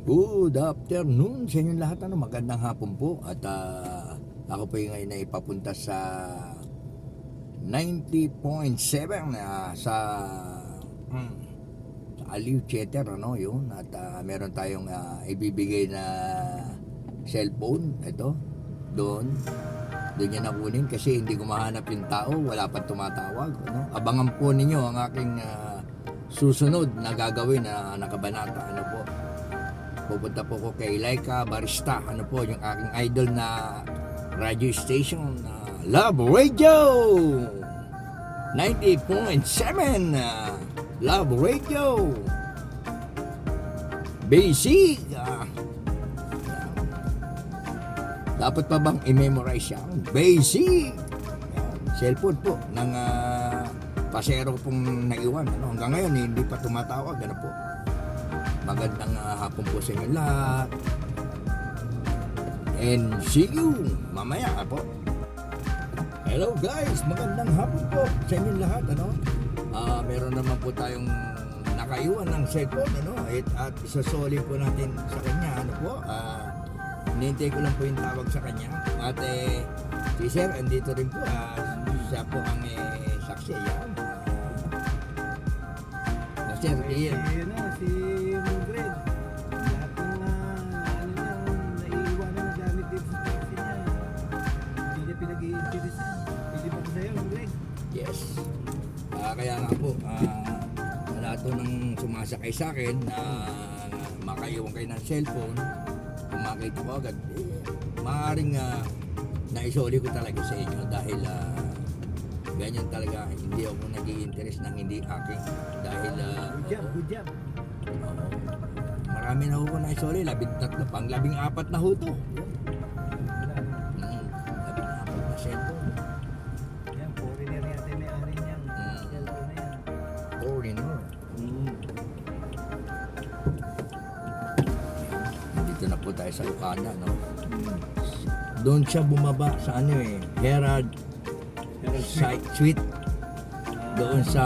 Good afternoon sa inyong lahat. Magandang hapon po. At ako po yung ngayon ay papunta sa 90.7 sa Aliw Theater, yun. At meron tayong ibibigay na cellphone. Ito, doon niya nakunin kasi hindi ko mahanap yung tao. Wala pa tumatawag. Abangan po ninyo ang aking susunod na gagawin na nakabanata. Po, pupunta po ko kay Laika Barista, yung aking idol na radio station, Love Radio 90.7, Love Radio Basic. Dapat pa bang i-memorize yan? Basic. Cellphone po ng pasero pong naiwan. Hanggang ngayon hindi pa tumatawag. Po, magandang hapon po sa inyo lahat. And see you mamaya po. Hello guys, magandang hapon po sa inyo lahat. Meron naman po tayong nakaiwan ng cellphone. At isasoli po natin sa kanya. Hinihintay ko lang po yung tawag sa kanya. At si Sir, andito rin po. Siya po ang saksi. Yan. Sir, iyan. Si Mildred, lahat ng naiiwanan na gamit dito sa taxi niya, hindi niya pinag-i-interesan. Hindi pa ko sa'yo, Mildred. Yes. Kaya nga po, lahat po ng sumasakay sa akin na makaiwan kayo ng cellphone, kung makita ko agad, maaaring naisoli ko talaga sa inyo dahil ganyan talaga, hindi ako nag-i-interest ng hindi aking dahil Good job. Marami na ako na isoli, 13, pang 14 na ho to. 14 na cellphone. Yan, foreigner yata may ari niyan. Cellphone na yan. Foreigner. Dito na po tayo sa Lucana, Doon siya bumaba sa Herald Site Suite. Doon sa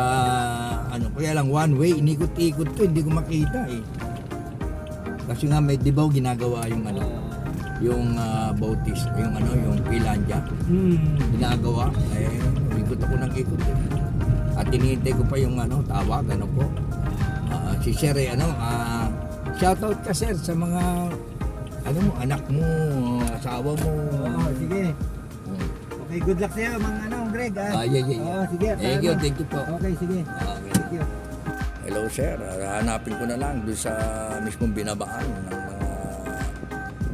kaya lang one way, inikot-ikot ko, hindi ko makita kasi nga may dibaw ginagawa yung yung Bautista, yung Pilandia, ginagawa, ikot ako ng ikot at tinihintay ko pa yung tawag, po, si Sir, shoutout ka Sir sa mga anak mo, asawa mo. Sige. Okay, good luck sa'yo, Greg. Yeah. Sige. Thank you po. Okay, sige. Okay. Thank you. Hello Sir, hanapin ko na lang doon sa mismong binabaan ng mga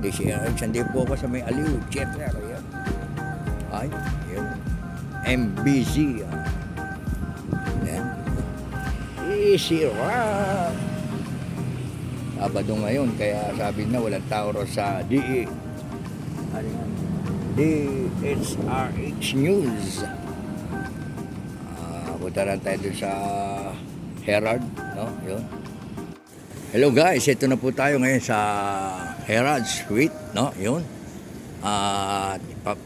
DCRH. Hindi po ako sa may Aliw Theater. Ay, yun. MBZ. Yan. Easy Rock. Sabado ngayon, kaya sabi na walang tao sa DE. DHRH News. Punta lang tayo doon sa Herald, yun. Hello guys, ito na po tayo ngayon sa Herald Suite, yun.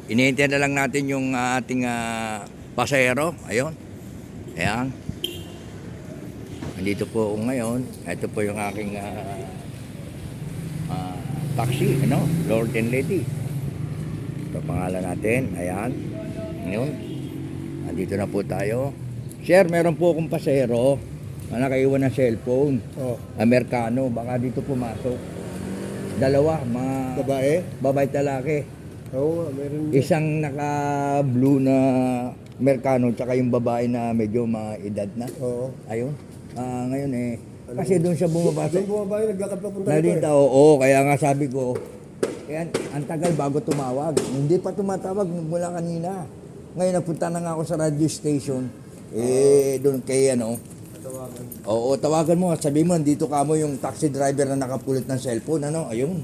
Inihintay na lang natin yung ating pasahero, ayun. Ayan. Nandito po ako ngayon. Ito po yung aking taxi, Lord and Lady. Ito pangalan natin, ayan. Yun. Nandito na po tayo. Sir, meron po akong pasahero na nakaiwan ng cellphone. Amerikano, baka dito pumasok. Dalawa, mga babae talaki. Meron. Isang naka-blue na Amerikano, tsaka yung babae na medyo edad na. Ayun. Ngayon kasi doon siya bumabasok. Doon bumaba naglakad papunta Nalita, oo, kaya nga sabi ko, kaya ang tagal bago tumawag. Hindi pa tumatawag mula kanina. Ngayon napunta na nga ako sa radio station. Doon kay Tawagan. Oo, tawagan mo. Sabi mo, dito ka mo yung taxi driver na nakapulot ng cellphone. Ayun.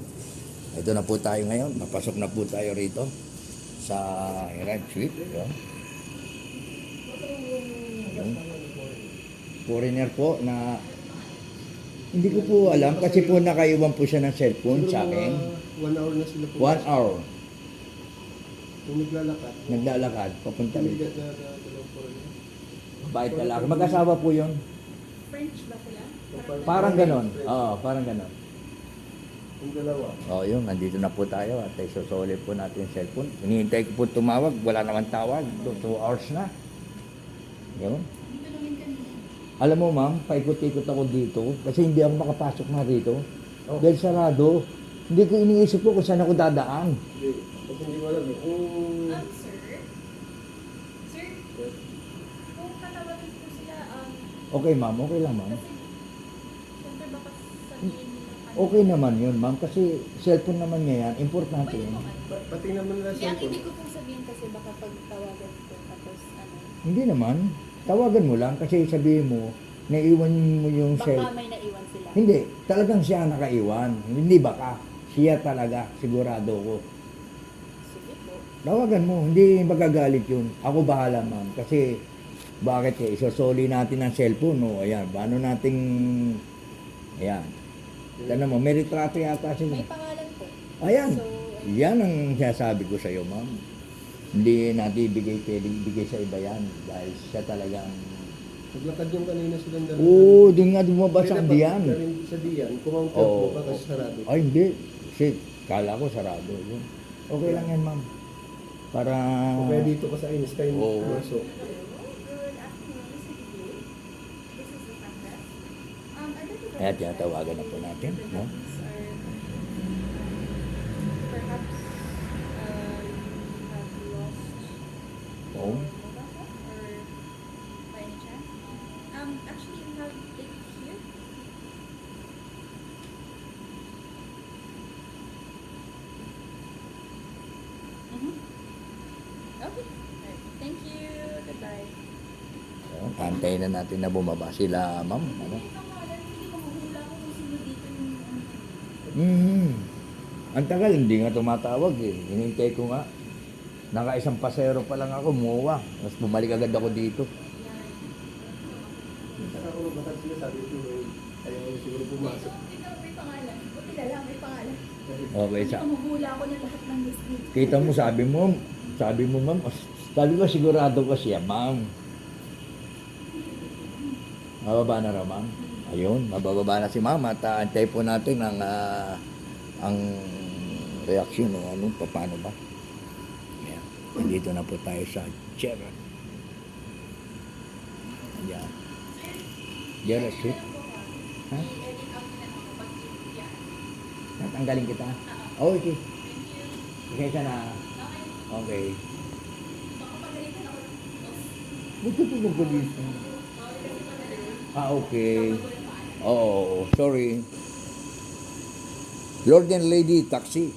Ito na po tayo ngayon. Napasok na po tayo rito sa Herald Suite. Ayun. Foreigner po na hindi ko po alam kasi po nakaiwan po siya ng cellphone sa akin. 1 hour na sila po. 1 hour. Kung Naglalakad. Papunta Hindi rito. na Babae talaki. Mag-asawa po yun. French ba sila? Parang ganon. Oo, parang ganon. Yung dalawa. O yun, nandito na po tayo at isosolid po natin yung cellphone. Hinihintay ko po tumawag, wala naman tawag. 2 hours na. Yun. Alam mo ma'am, paikot-ikot ako dito kasi hindi ako makapasok na rito. Oh. Dahil sarado. Hindi ko iniisip ko kung saan ako dadaan. Hindi. Kasi hindi ko alam eh. Kung... Sir? Sir? Kung tatawagan ko sila, Okay ma'am, okay lang ma'am. kasi, syempre baka sabihin nila Okay naman yun ma'am kasi cellphone naman niya yan, importante Pwede yun. naman. Pati naman na Kaya ang cellphone. ibig ko pong sabihin kasi baka pag tawagan ko, tapos Hindi naman, tawagan mo lang kasi sabihin mo, naiwan mo yung baka cellphone. may naiwan sila. Hindi, talagang siya ang nakaiwan. Hindi baka, siya talaga, sigurado ko. Sige po. Tawagan mo, hindi magagalit yun. Ako bahala ma'am. Kasi, bakit eh, isosoli natin ang cellphone, no? Ayan, paano nating, ayan. Tanong mo, may retrato yata siya. May pangalan po. Ayan, So, yan ang sinasabi ko sa iyo, ma'am. Hindi natin pwedeng ibigay sa iba yan. Dahil siya talagang, Naglakad yung kanina silang dalawa. oo, doon nga dumabas Kaya ang dapat diyan. galing Sa diyan, kumaunti Oo. po pa kasi sarado. Ay, hindi. Shit, kala ko sarado. Yun. Okay lang yan, ma'am. Para, Kung kaya dito ka sa Einstein, Oo. pumasok. good afternoon, City. This is the front desk. I'd like to kaya tinatawagan na po natin. No? Perhaps you have lost Oo. your mobile phone or by any chance? Actually, you have it here. Okay. Alright. Thank you. Goodbye. So, antayin na natin na bumaba sila, ma'am. Ano? Hindi ko mahula ko kung sino dito yung Ang tagal, hindi nga tumatawag eh. Hinintay ko nga. Naka-isang pasero pa lang ako, muwa. Tapos bumalik agad ako dito. Saka kung bakit sila sabi ko, ayaw ko siguro pumasok. Ikaw may pangalan. Buti na lang may pangalan. Okay, Hindi sa ko mahula ko na lahat ng list dito. kita mo, sabi mo, ma'am, sabi ko sigurado ko siya, ma'am. Mababa na raw, ma'am. Ayun, mabababa na si ma'am at antay po natin ang reaksyon o ano, paano ba. Ayan, nandito na po tayo sa Gerard. Ayan. Gerard Street. Ha? I-edit out na ako pag yan. Natanggalin kita? Oh, okay. Okay ka na. Okay. Baka pagalitan ako. Buti po ng polis. Okay. Oo, sorry. Lord and Lady Taxi.